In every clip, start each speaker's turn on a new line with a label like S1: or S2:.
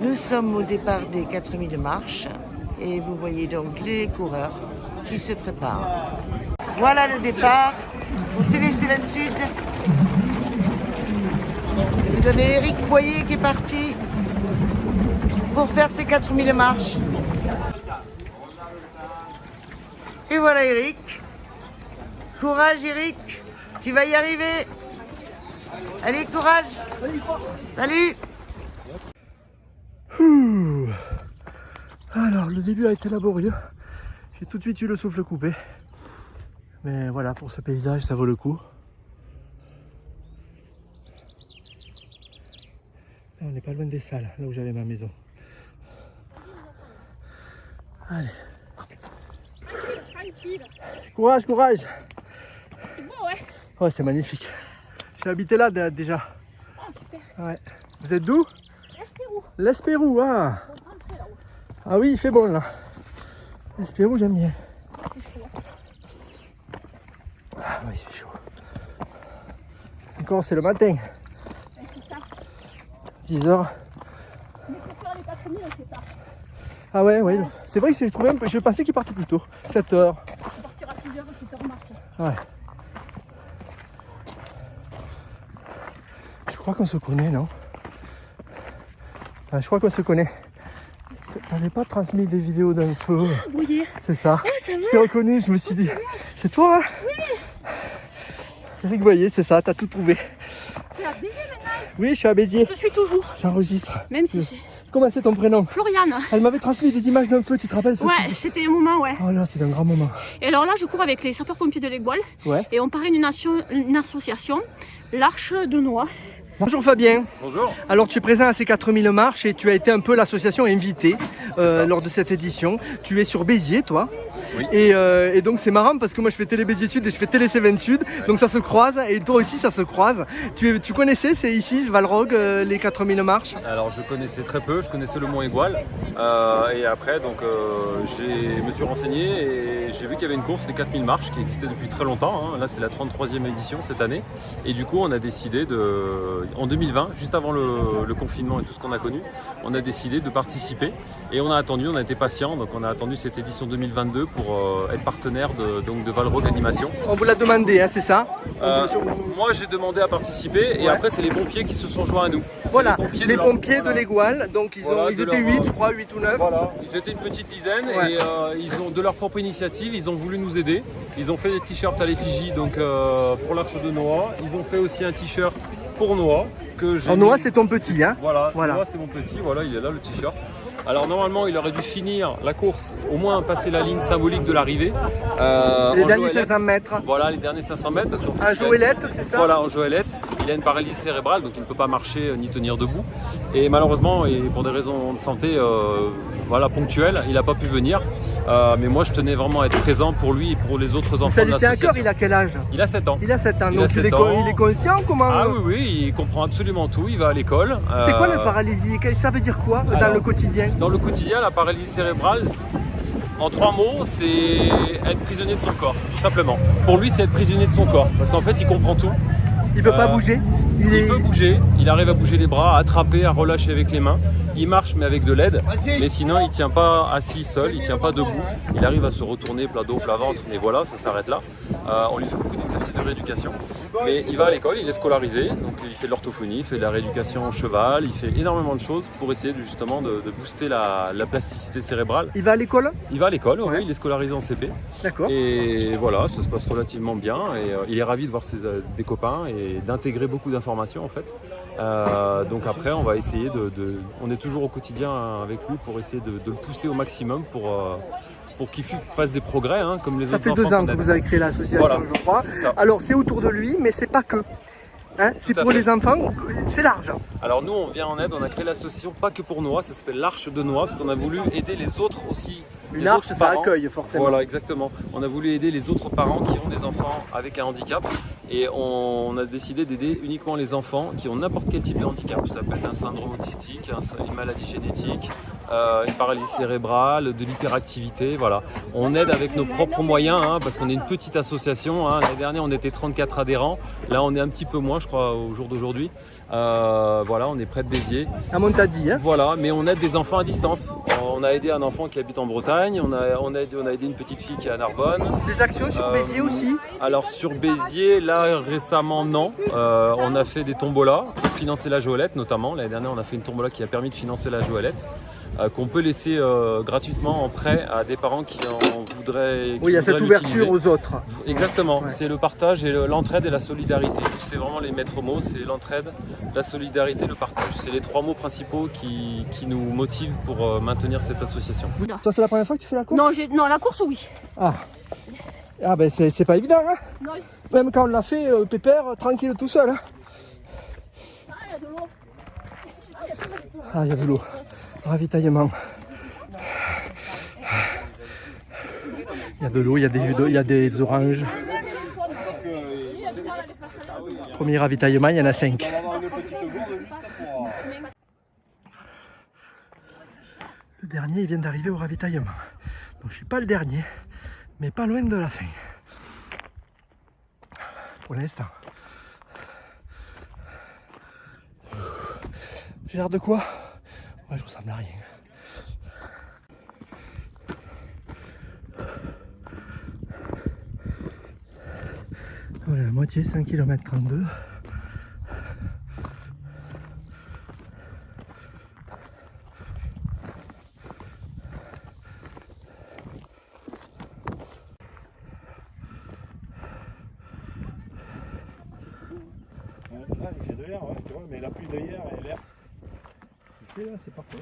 S1: Nous sommes au départ des 4000 marches et vous voyez donc les coureurs qui se préparent. Voilà le départ au Télé-Cévennes Sud. Vous avez Eric Boyer qui est parti pour faire ses 4000 marches. Et voilà Eric. Courage Eric, tu vas y arriver. Allez, courage. Salut.
S2: Alors, le début a été laborieux. J'ai tout de suite eu le souffle coupé. Mais voilà, pour ce paysage, ça vaut le coup. Là, on n'est pas loin des salles, là où j'avais ma maison. Allez. Courage, courage.
S3: C'est beau, ouais.
S2: Ouais, c'est magnifique. J'ai habité là déjà.
S3: Ah, super.
S2: Ouais. Vous êtes d'où?
S3: L'Espérou.
S2: L'Espérou, ah. Ah oui, il fait bon là. L'Espérou, j'aime bien.
S3: C'est chaud.
S2: Ah oui, c'est chaud. Encore, c'est le matin.
S3: Ouais, c'est ça.
S2: 10 h.
S3: Mais pour faire les 4000, c'est tard.
S2: Ah ouais, ouais. C'est vrai que j'ai trouvé un peu. Je pensais qu'il partait plus tôt. 7 h.
S3: On partira à 6 h et 7 h mars.
S2: Ouais. Je crois qu'on se connaît, non? Je crois qu'on se connaît. T'avais pas transmis des vidéos d'un feu?
S3: Boyer.
S2: C'est ça.
S3: Oh, ça va.
S2: Je t'ai reconnu, je me suis dit. C'est toi, hein? Oui. Eric Boyer, c'est ça, t'as tout trouvé.
S3: Tu es à Béziers maintenant?
S2: Oui, je suis à Béziers.
S3: Je suis toujours.
S2: J'enregistre.
S3: Même si c'est...
S2: Comment c'est ton prénom?
S3: Floriane.
S2: Elle m'avait transmis des images d'un feu, tu te rappelles ce
S3: Ouais,
S2: truc?
S3: c'était un moment, ouais.
S2: Oh là, c'est un grand moment.
S3: Et alors là, je cours avec les sapeurs-pompiers de l'Égoile.
S2: Ouais.
S3: Et on parraine une association, l'Arche de Noix.
S2: Bonjour Fabien.
S4: Bonjour.
S2: Alors tu es présent à ces 4000 marches et tu as été un peu l'association invitée lors de cette édition. Tu es sur Béziers toi.
S4: Oui.
S2: Et donc c'est marrant parce que moi je fais Télé Béziers Sud et je fais Télé Cévennes Sud. Donc ça se croise et toi aussi ça se croise. Tu connaissais, c'est ici Valrogue, les 4000 marches?
S4: Alors je connaissais très peu, je connaissais le Mont Égual. Et après donc je me suis renseigné et j'ai vu qu'il y avait une course, les 4000 marches, qui existait depuis très longtemps. Hein. Là c'est la 33e édition cette année. Et du coup on a décidé en 2020, juste avant le confinement et tout ce qu'on a connu, on a décidé de participer. Et on a attendu, on a été patient, donc on a attendu cette édition 2022 pour être partenaire de Valrogue Animation.
S2: On vous l'a demandé, hein, c'est ça?
S4: Moi j'ai demandé à participer et après c'est les pompiers qui se sont joints à nous.
S2: Voilà, les
S4: leur-
S2: pompiers de
S4: voilà.
S2: l'Égoile, donc ils
S4: De
S2: étaient
S4: leur-
S2: 8 je crois, 8 ou 9.
S4: Voilà, ils étaient une petite dizaine
S2: Ouais.
S4: et ils ont de leur propre initiative, ils ont voulu nous aider. Ils ont fait des t-shirts à l'effigie donc pour l'Arche de Noix. Ils ont fait aussi un t-shirt pour Noix que j'ai.
S2: En Noix c'est ton petit, hein?
S4: Voilà,
S2: Voilà.
S4: Noix c'est mon petit, voilà, il est là le t-shirt. Alors normalement il aurait dû finir la course, au moins passer la ligne symbolique de l'arrivée.
S2: Les
S4: en
S2: derniers
S4: joëlette.
S2: 500 mètres.
S4: Voilà, les derniers 500 mètres parce qu'en fait,
S2: Un joëlette, c'est ça?
S4: Voilà, en joëlette. Il a une paralysie cérébrale, donc il ne peut pas marcher ni tenir debout. Et malheureusement, et pour des raisons de santé voilà, ponctuelles, il n'a pas pu venir. Mais moi, je tenais vraiment à être présent pour lui et pour les autres enfants
S2: Ça
S4: de
S2: lui tient à cœur,
S4: l'association.
S2: il a quel âge?
S4: Il a 7 ans.
S2: Il a 7 ans,
S4: Il
S2: donc
S4: a 7 ans.
S2: il est conscient comment?
S4: Ah oui, oui, il comprend absolument tout, il va à l'école.
S2: C'est quoi la paralysie? Ça veut dire quoi dans
S4: alors,
S2: le quotidien?
S4: Dans le quotidien, la paralysie cérébrale, en 3 mots, c'est être prisonnier de son corps, tout simplement. Pour lui, c'est être prisonnier de son corps, parce qu'en fait, il comprend tout.
S2: Il peut pas bouger?
S4: Il peut bouger, il arrive à bouger les bras, à attraper, à relâcher avec les mains. Il marche mais avec de l'aide, mais sinon il ne tient pas assis seul, il ne tient pas debout. Il arrive à se retourner plat dos, plat ventre, mais voilà, ça s'arrête là. On lui fait beaucoup d'exercices de rééducation. Mais il va à l'école, il est scolarisé, donc il fait de l'orthophonie, il fait de la rééducation cheval, il fait énormément de choses pour essayer justement de booster la plasticité cérébrale.
S2: Il va à l'école?
S4: Il va à l'école,
S2: Ouais.
S4: oui, il est scolarisé en CP.
S2: D'accord.
S4: Et voilà, ça se passe relativement bien et il est ravi de voir des copains et d'intégrer beaucoup d'informations en fait. Donc après on va essayer on est toujours au quotidien avec lui pour essayer de le pousser au maximum pour qu'il fasse des progrès hein, comme les
S2: Ça
S4: autres
S2: fait
S4: enfants.
S2: 2 ans
S4: qu'on
S2: que
S4: aide.
S2: vous avez créé l'association,
S4: Voilà,
S2: je crois.
S4: c'est ça.
S2: Alors c'est autour de lui, mais c'est pas que. Hein, c'est
S4: Tout à
S2: pour
S4: fait.
S2: les enfants, c'est large.
S4: Alors nous on vient en aide, on a créé l'association pas que pour Noix, ça s'appelle l'Arche de Noix parce qu'on a voulu aider les autres aussi.
S2: Une
S4: les
S2: arche,
S4: autres
S2: ça
S4: parents.
S2: accueille forcément.
S4: Voilà, exactement. On a voulu aider les autres parents qui ont des enfants avec un handicap et on a décidé d'aider uniquement les enfants qui ont n'importe quel type de handicap. Ça peut être un syndrome autistique, une maladie génétique, une paralysie cérébrale, de l'hyperactivité, voilà. On aide avec nos propres moyens, hein, parce qu'on est une petite association, hein. L'année dernière on était 34 adhérents, là on est un petit peu moins je crois au jour d'aujourd'hui. Voilà, on est près de Béziers.
S2: À Montadi, hein.
S4: Voilà, mais on aide des enfants à distance. On a aidé un enfant qui habite en Bretagne, on a aidé une petite fille qui est à Narbonne.
S2: Des actions sur Béziers aussi?
S4: Alors sur Béziers, là récemment non. On a fait des tombolas pour financer la Joëlette notamment. L'année dernière on a fait une tombola qui a permis de financer la Joëlette. Qu'on peut laisser gratuitement en prêt à des parents qui en voudraient.
S2: Oui, il y a cette ouverture aux autres.
S4: Exactement,
S2: Ouais.
S4: c'est le partage et l'entraide et la solidarité. C'est vraiment les maîtres mots, c'est l'entraide, la solidarité, le partage. C'est les 3 mots principaux qui nous motivent pour maintenir cette association.
S2: Toi, c'est la première fois que tu fais la course?
S3: Non, non, la course, oui.
S2: Ah, ben c'est pas évident, hein.
S3: Non,
S2: Même quand on l'a fait, pépère, tranquille tout seul. Hein.
S3: il y a de l'eau.
S2: Ah, il y a de l'eau. Ravitaillement. Il y a de l'eau, il y a des jus d'eau, il y a des oranges. Premier ravitaillement, il y en a 5. Le dernier, il vient d'arriver au ravitaillement. Donc je suis pas le dernier, mais pas loin de la fin. Pour l'instant. J'ai l'air de quoi? Ouais, je ressemble à rien. Voilà, la moitié, 5 km 32.
S5: Là, il y a de l'air, ouais, tu vois, mais la pluie de hier et l'air.
S2: C'est parfait.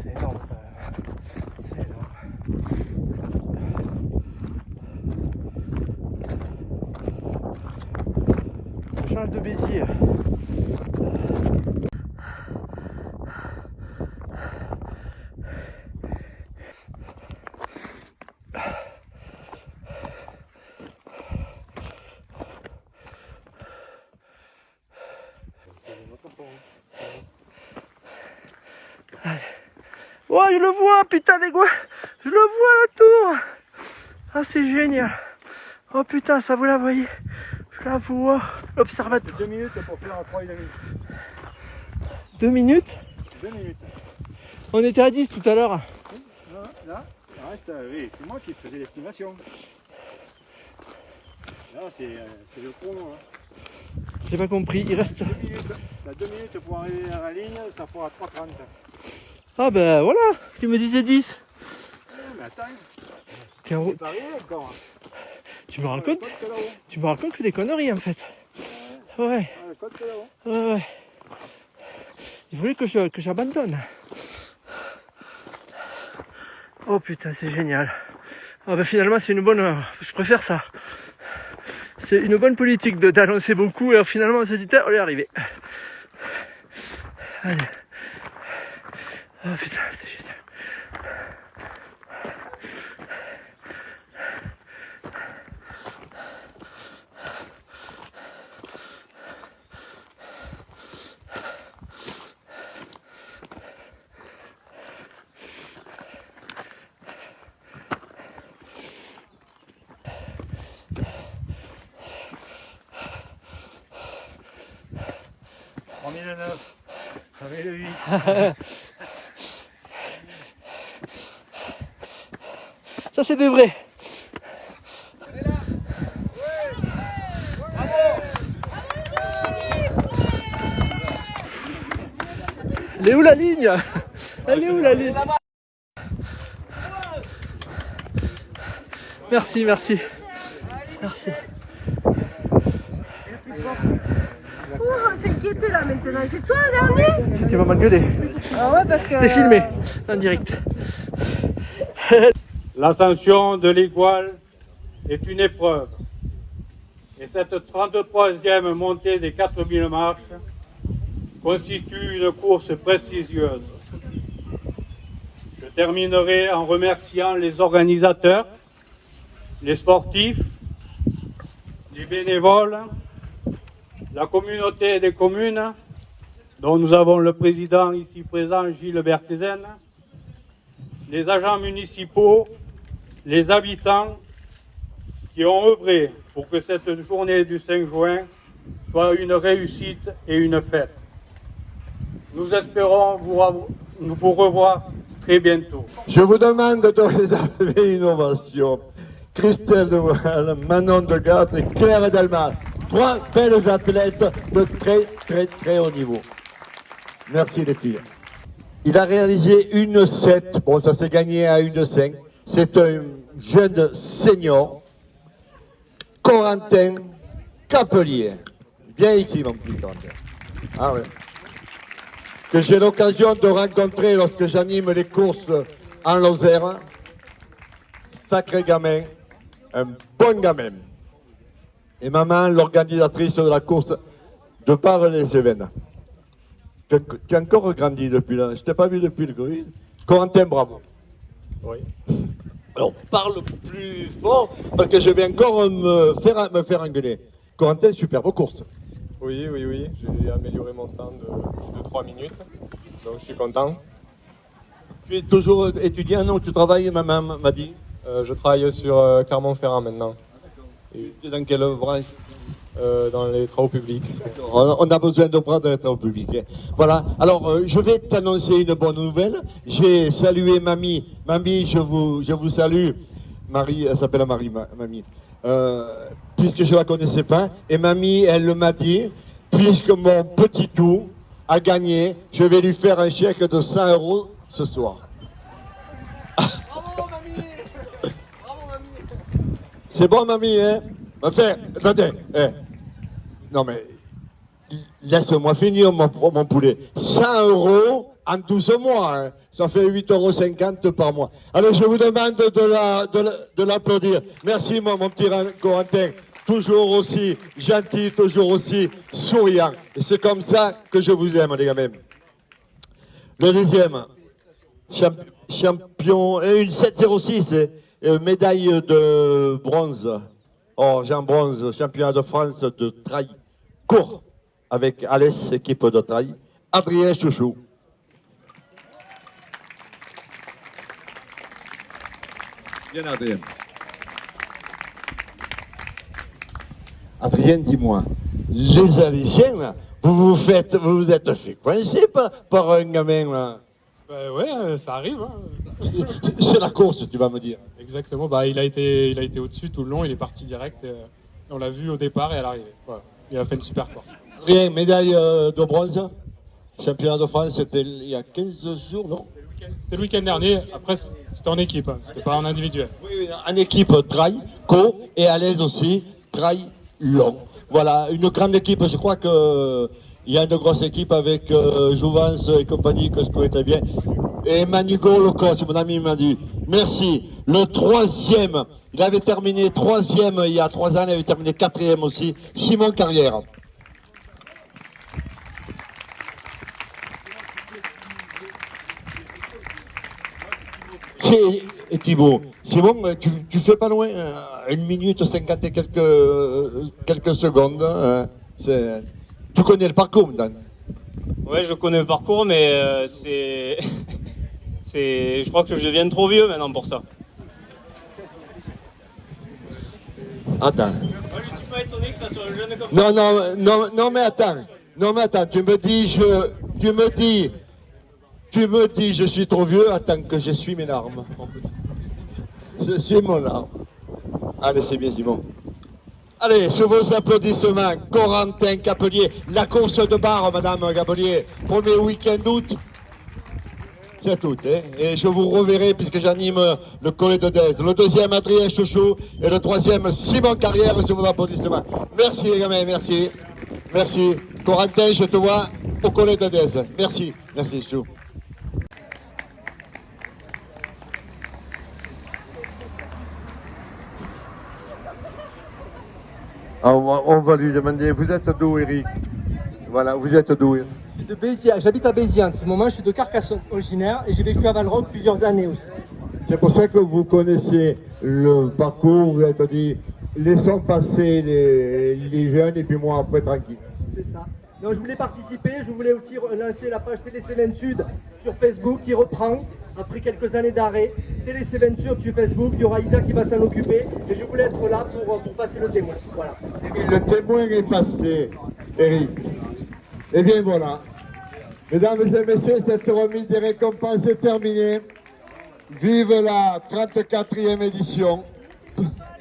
S2: C'est énorme. C'est énorme. Ça change de Béziers. Oh, je le vois, putain, les gars, je le vois la tour. Ah, c'est génial. Oh putain, ça vous la voyez? Je la vois. L'observatoire.
S5: 2 minutes pour faire un 3,5.
S2: 2 minutes?
S5: 2 minutes.
S2: On était à 10 tout à l'heure.
S5: Là, reste, oui, c'est moi qui faisais l'estimation. Là, c'est le chrono. Hein.
S2: J'ai pas compris, il reste.
S5: 2 minutes. T'as 2 minutes pour arriver à la ligne, ça fera 3,30.
S2: Ah ben voilà, il me disait 10.
S5: Mais attends,
S2: T'es en route.
S5: c'est pas arrivé encore.
S2: Tu me rends compte?
S5: Le code que là-haut.
S2: Tu me racontes que des conneries en fait. Ouais,
S5: Ah, le code que là-haut.
S2: ouais. Il voulait que j'abandonne. Oh putain, c'est génial. Ah ben finalement c'est une bonne... Je préfère ça. C'est une bonne politique d'annoncer beaucoup et finalement on se dit, on est arrivé. Allez. Oh putain, c'est génial.
S5: Avec le 8.
S2: Ça c'est des vrais. Elle est où la ligne? Elle est où la ligne? Merci, merci. Merci.
S1: On s'est inquiété là maintenant. C'est toi le dernier?
S2: Tu vas m'engueuler.
S1: Ah ouais, parce que.
S2: T'es filmé en direct.
S6: L'ascension de l'Igual est une épreuve. Et cette 33e montée des 4000 marches constitue une course prestigieuse. Je terminerai en remerciant les organisateurs, les sportifs, les bénévoles, la communauté des communes, dont nous avons le président ici présent, Gilles Berthézen, les agents municipaux, les habitants qui ont œuvré pour que cette journée du 5 juin soit une réussite et une fête. Nous espérons vous revoir très bientôt.
S7: Je vous demande de réserver une ovation. Christelle de Waal, Manon de Gatte et Claire Delmas. 3 belles athlètes de très haut niveau. Merci les filles. Il a réalisé une 7. Bon, ça s'est gagné à une 5. C'est un jeune senior, Corentin Capelier. Viens ici, mon petit Corentin. Ah ouais. Que j'ai l'occasion de rencontrer lorsque j'anime les courses en Lozère. Sacré gamin, un bon gamin. Et maman, l'organisatrice de la course de Bar-les-Cévennes. Tu as encore grandi depuis là. Je t'ai pas vu depuis le Covid. Corentin, bravo. Oui. Alors, parle plus fort parce que je vais encore me faire engueuler. Corentin, superbe course.
S8: Oui, j'ai amélioré mon temps de 3 minutes, donc je suis content.
S7: Tu es toujours étudiant, non? Tu travailles, maman m'a dit.
S8: Je travaille sur Clermont-Ferrand maintenant.
S7: Et tu es dans quelle branche?
S8: Dans les travaux publics.
S7: On a besoin de prendre dans les travaux publics. Voilà, alors je vais t'annoncer une bonne nouvelle. J'ai salué Mamie. Mamie, je vous salue. Marie, elle s'appelle Marie, Mamie. Puisque je ne la connaissais pas. Et Mamie, elle m'a dit, puisque mon petit tout a gagné, je vais lui faire un chèque de 100 € ce soir. Bravo, Mamie! Bravo, Mamie! C'est bon, Mamie, hein? Enfin, attendez. Non, mais laisse-moi finir, mon poulet. 100 € en 12 mois, hein. Ça fait 8,50 € par mois. Allez, je vous demande de l'applaudir. Merci, mon petit Corentin. Toujours aussi gentil, toujours aussi souriant. Et c'est comme ça que je vous aime, les gamins. Le deuxième, champion, une 7,06, médaille de bronze. Jean Bronze, championnat de France de trail court avec Alès, équipe de trail. Adrien Chouchou. Bien, Adrien. Adrien, dis-moi, les Alésiens, vous vous êtes fait coincer par un gamin là?
S9: Ouais, ça arrive. Hein.
S7: C'est la course, tu vas me dire.
S9: Exactement, il a été au-dessus tout le long, il est parti direct. On l'a vu au départ et à l'arrivée. Voilà. Il a fait une super course.
S7: Adrien, médaille de bronze, championnat de France, c'était il y a 15 jours, non?
S9: C'était le week-end dernier, après c'était en équipe, hein. C'était pas en individuel.
S7: Oui, en équipe trail, co, et à l'aise aussi, trail long. Voilà, une grande équipe, je crois que il y a une grosse équipe avec Jouvence et compagnie que je connais très bien. Et Manigo, le coach, mon ami m'a dit, merci. Le 3e, il avait terminé 3e il y a 3 ans, il avait terminé 4e aussi, Simon Carrière. Et Thibaut, Simon, tu fais pas loin, 1 minute 50 et quelques secondes. Hein, tu connais le parcours, Dan?
S10: Ouais, je connais le parcours, mais je crois que je deviens trop vieux maintenant pour ça.
S7: Attends.
S10: Moi, je suis pas étonné que ça soit un jeune comme ça.
S7: Non, mais attends. Tu me dis, je suis trop vieux, attends que je suis mes larmes. Je suis mon larme. Allez, c'est bien, Simon. Allez, sous vos applaudissements, Corentin Capelier, la course de barre, Madame Capelier, premier week-end d'août. C'est tout, hein. Et je vous reverrai puisque j'anime le collet de Dez. Le deuxième, Adrien Chouchou, et le troisième, Simon Carrière, sous vos applaudissements. Merci les gamins, merci. Merci. Corentin, je te vois au collet de Dez. Merci, Chou. On va lui demander, vous êtes d'où, Eric? Voilà, vous êtes d'où?
S11: De Béziers, j'habite à Béziers en ce moment, je suis de Carcassonne originaire et j'ai vécu à Valrhone plusieurs années aussi.
S7: C'est pour ça que vous connaissez le parcours, vous avez dit, laissons passer les jeunes et puis moi après tranquille.
S11: C'est ça. Donc je voulais participer, je voulais aussi lancer la page Télé Cévennes Sud sur Facebook qui reprend après quelques années d'arrêt. Télé Cévennes Sud sur Facebook, il y aura Isa qui va s'en occuper et je voulais être là pour passer le témoin. Voilà.
S7: Le témoin est passé, Eric. Et bien voilà. Mesdames et messieurs, cette remise des récompenses est terminée. Vive la 34e édition.